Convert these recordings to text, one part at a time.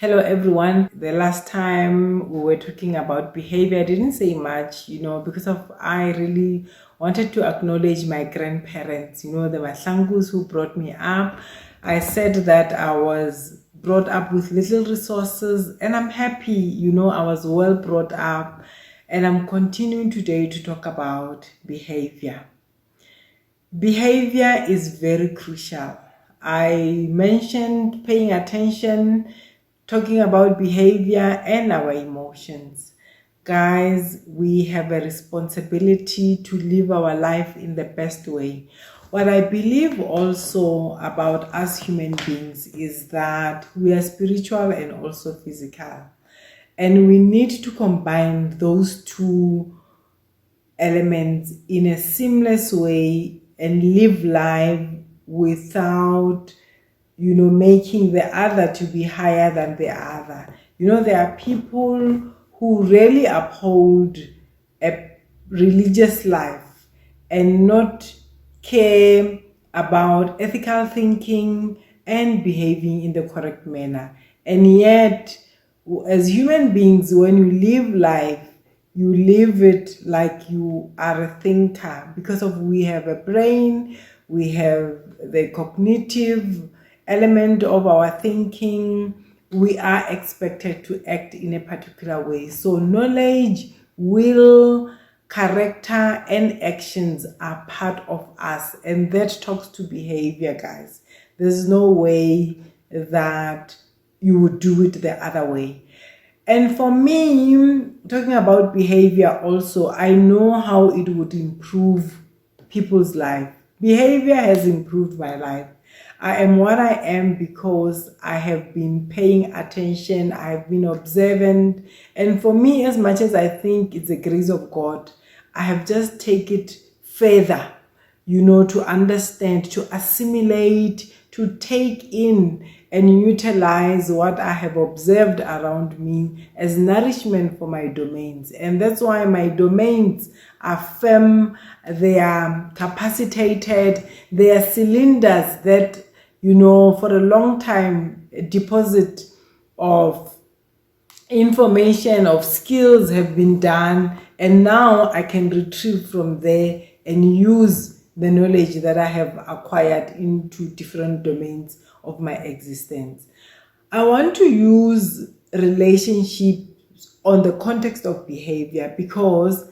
Hello everyone. The last time we were talking about behavior, I didn't say much, because I really wanted to acknowledge my grandparents, the Mahlangus who brought me up. I said that I was brought up with little resources and I'm happy, I was well brought up, and I'm continuing today to talk about behavior. Behavior is very crucial. I mentioned paying attention, talking about behavior and our emotions. Guys, we have a responsibility to live our life in the best way. What I believe also about us human beings is that we are spiritual and also physical. And we need to combine those two elements in a seamless way and live life without making the other to be higher than the other. There are people who really uphold a religious life and not care about ethical thinking and behaving in the correct manner. And yet, as human beings, when you live life, you live it like you are a thinker, because we have a brain, we have the cognitive element of our thinking. We are expected to act in a particular way. So knowledge, will, character, and actions are part of us, and that talks to behavior, guys. There's no way that you would do it the other way. And for me, talking about behavior also, I know how it would improve people's life. Behavior has improved my life. I am what I am because I have been paying attention, I have been observant. And for me, as much as I think it's the grace of God, I have just taken it further, to understand, to assimilate, to take in and utilize what I have observed around me as nourishment for my domains. And that's why my domains are firm, they are capacitated, they are cylinders that, for a long time, a deposit of information, of skills have been done, and now I can retrieve from there and use the knowledge that I have acquired into different domains of my existence. I want to use relationships on the context of behavior because,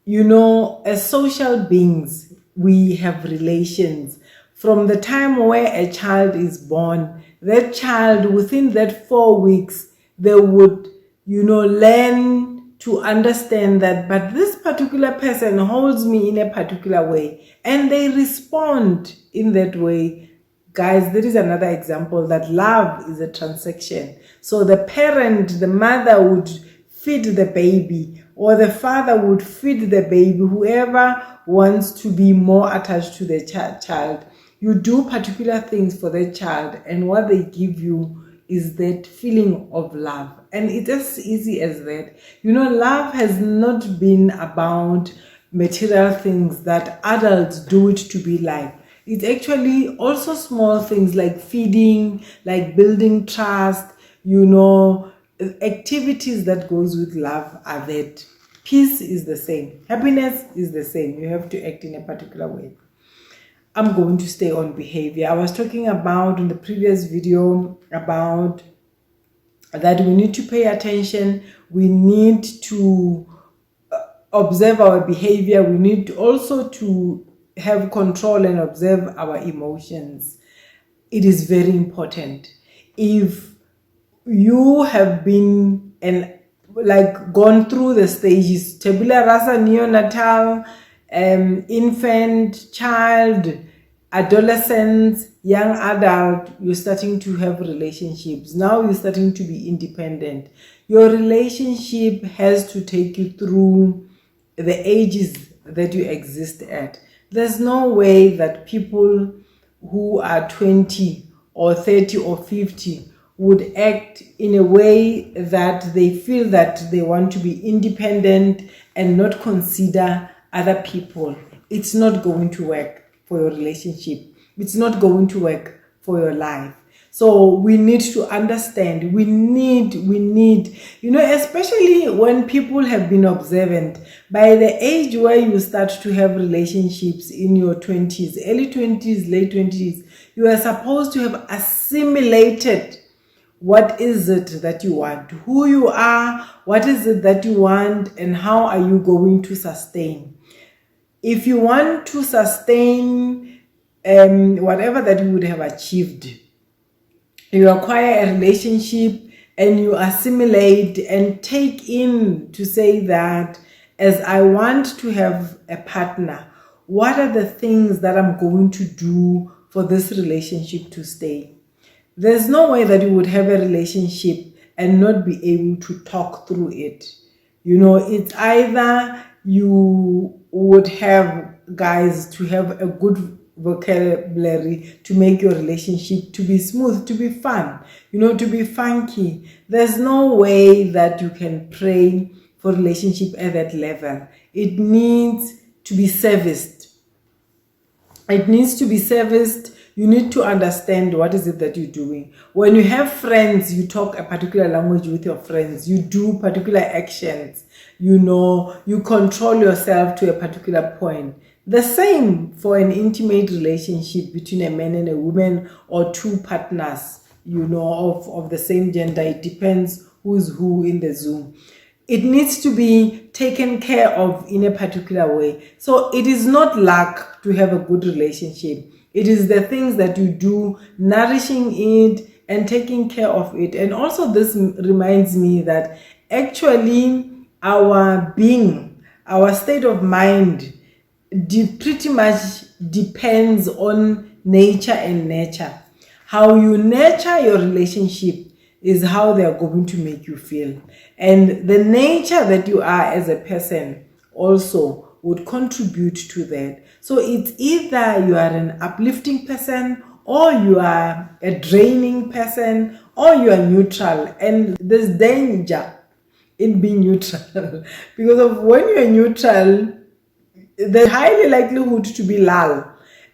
as social beings, we have relations. From the time where a child is born, that child, within that 4 weeks, they would, learn to understand that, but this particular person holds me in a particular way, and they respond in that way. Guys, there is another example that love is a transaction. So the parent, the mother would feed the baby, or the father would feed the baby, whoever wants to be more attached to the child. You do particular things for the child, and what they give you is that feeling of love. And it's as easy as that. Love has not been about material things that adults do it to be like. It's actually also small things like feeding, like building trust, activities that goes with love are that. Peace is the same. Happiness is the same. You have to act in a particular way. I'm going to stay on behavior. I was talking about in the previous video about that we need to pay attention. We need to observe our behavior. We need also to have control and observe our emotions. It is very important. If you have been gone through the stages, tabula rasa, neonatal, infant, child, adolescent, young adult, you're starting to have relationships. Now you're starting to be independent. Your relationship has to take you through the ages that you exist at. There's no way that people who are 20 or 30 or 50 would act in a way that they feel that they want to be independent and not consider other people. It's not going to work for your relationship. It's not going to work for your life. So we need to understand, we need, especially when people have been observant, by the age where you start to have relationships in your 20s, early 20s, late 20s, you are supposed to have assimilated what is it that you want, who you are, what is it that you want, and how are you going to sustain. If you want to sustain whatever that you would have achieved, you acquire a relationship and you assimilate and take in to say that, as I want to have a partner, what are the things that I'm going to do for this relationship to stay? There's no way that you would have a relationship and not be able to talk through it. It's either you would have, guys, to have a good vocabulary to make your relationship to be smooth, to be fun, to be funky. There's no way that you can pray for relationship at that level. It needs to be serviced. It needs to be serviced. You need to understand what is it that you're doing. When you have friends, you talk a particular language with your friends. You do particular actions. You control yourself to a particular point. The same for an intimate relationship between a man and a woman, or two partners, of the same gender. It depends who's who in the Zoom. It needs to be taken care of in a particular way. So it is not luck to have a good relationship. It is the things that you do, nourishing it and taking care of it. And also this reminds me that actually our being, our state of mind pretty much depends on nature and nurture. How you nurture your relationship is how they are going to make you feel. And the nature that you are as a person also would contribute to that. So it's either you are an uplifting person, or you are a draining person, or you are neutral. And there's danger in being neutral because of when you're neutral, there's highly likelihood to be lull.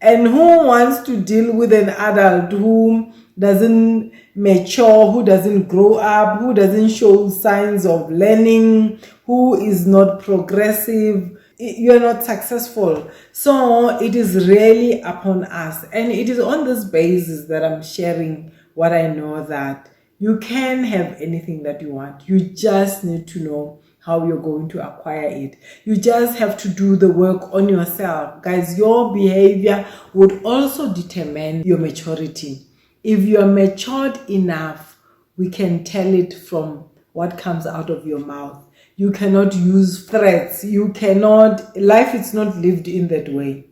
And who wants to deal with an adult who doesn't mature, who doesn't grow up, who doesn't show signs of learning, who is not progressive? You're not successful. So it is really upon us. And it is on this basis that I'm sharing what I know, that you can have anything that you want. You just need to know how you're going to acquire it. You just have to do the work on yourself. Guys, your behavior would also determine your maturity. If you are matured enough, we can tell it from what comes out of your mouth. You cannot use threats. Life is not lived in that way.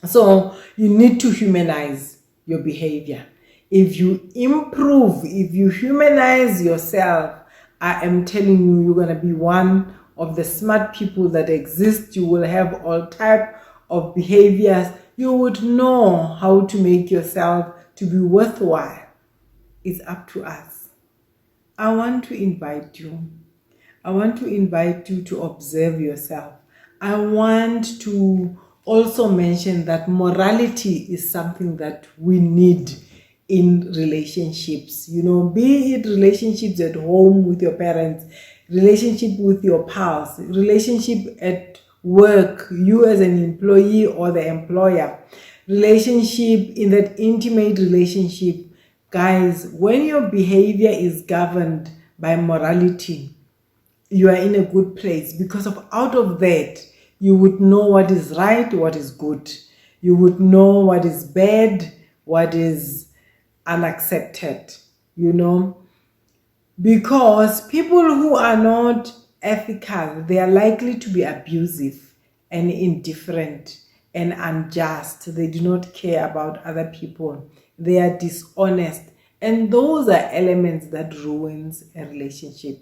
So you need to humanize your behavior. If you improve, if you humanize yourself, I am telling you, you're going to be one of the smart people that exist. You will have all type of behaviors. You would know how to make yourself to be worthwhile. It's up to us. I want to invite you to observe yourself. I want to also mention that morality is something that we need in relationships, be it relationships at home with your parents, relationship with your pals, relationship at work, you as an employee or the employer, relationship in that intimate relationship. Guys, when your behavior is governed by morality, you are in a good place, because out of that, you would know what is right, what is good. You would know what is bad, what is unaccepted, because people who are not ethical, they are likely to be abusive and indifferent and unjust. They do not care about other people. They are dishonest, and those are elements that ruins a relationship.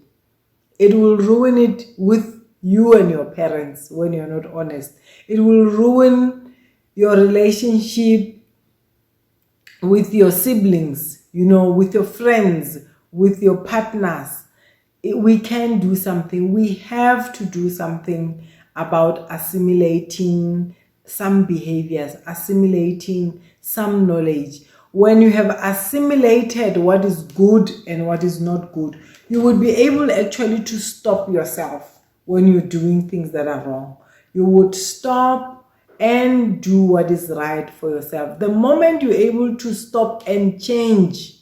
It will ruin it with you and your parents when you're not honest. It will ruin your relationship with your siblings, with your friends, with your partners. We can do something. We have to do something about assimilating some behaviors, assimilating some knowledge. when you have assimilated what is good and what is not good, you would be able actually to stop yourself when you're doing things that are wrong. You would stop and do what is right for yourself. The moment you're able to stop and change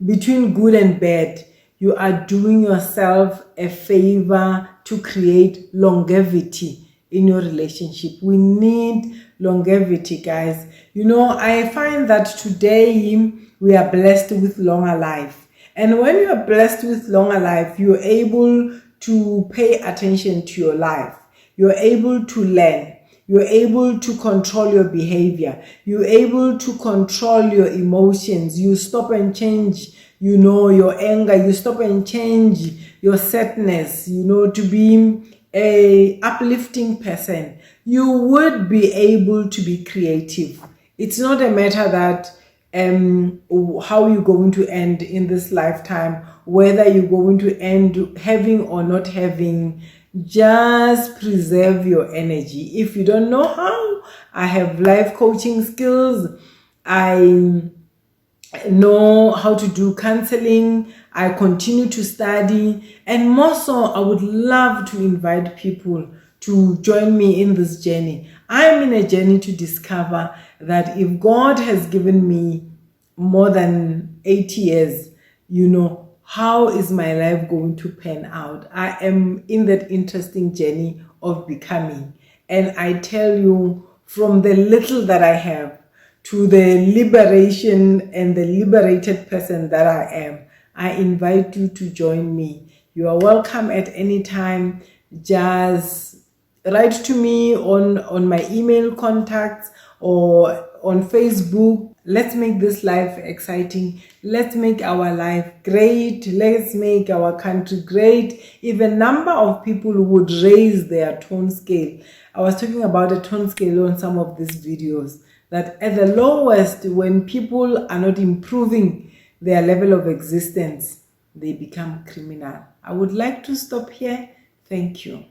between good and bad, you are doing yourself a favor to create longevity in your relationship. We need longevity, guys. You know, I find that today we are blessed with longer life. And when you are blessed with longer life, you're able to pay attention to your life. You're able to learn. You're able to control your behavior. You're able to control your emotions. You stop and change, you know, your anger. You stop and change your sadness, you know, to be a uplifting person. You would be able to be creative. It's not a matter that how you're going to end in this lifetime, whether you're going to end having or not having. Just preserve your energy. If you don't know how, I have life coaching skills. I know how to do counseling. I continue to study, and more so, I would love to invite people to join me in this journey. I'm in a journey to discover that if God has given me more than 80 years, you know, how is my life going to pan out? I am in that interesting journey of becoming. And I tell you, from the little that I have to the liberation and the liberated person that I am, I invite you to join me. You are welcome at any time. Just write to me on my email contacts or on Facebook. Let's make this life exciting. Let's make our life great. Let's make our country great. If a number of people would raise their tone scale. I was talking about a tone scale on some of these videos, that at the lowest, when people are not improving their level of existence, they become criminal. I would like to stop here. Thank you.